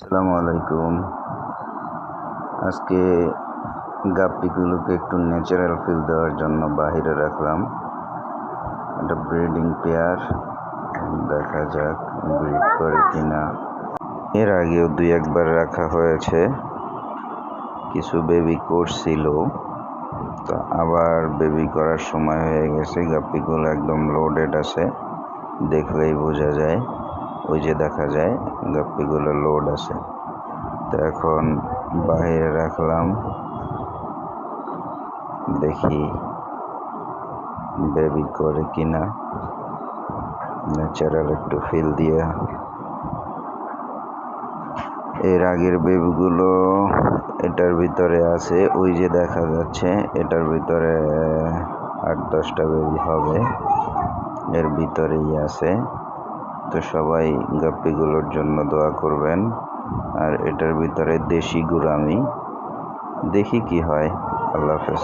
আসসালামু আলাইকুম। আজকে গাপ্পিগুলোকে একটু ন্যাচারাল ফিল দেওয়ার জন্য বাহিরে রাখলাম। এটা ব্রিডিং পেয়ার, দেখা যাক ব্রিড করে কিনা। এর আগেও 2-1 বার রাখা হয়েছে, কিছু বেবি করছিল, তো আবার বেবি করার সময় হয়ে গেছে। গাপ্পিগুলো একদম লোডেড আছে, দেখলেই বোঝা যায়। ওই যে দেখা যায় গাপ্পিগুলো লোড আছে। তো এখন বাইরে রাখলাম, দেখি বেবি করে কিনা, ন্যাচারাল একটু ফিল দিয়ে। এর আগের বেবিগুলো এটার ভিতরে আছে, ওই যে দেখা যাচ্ছে এটার ভিতরে 8-10টা বেবি হবে, এর ভিতরেই আছে। তো সবাই গাপ্পিগুলোর জন্য দোয়া করবেন। আর এটার ভিতরে দেশি গুরামি, দেখি কি হয়। আল্লাহ হাফেজ।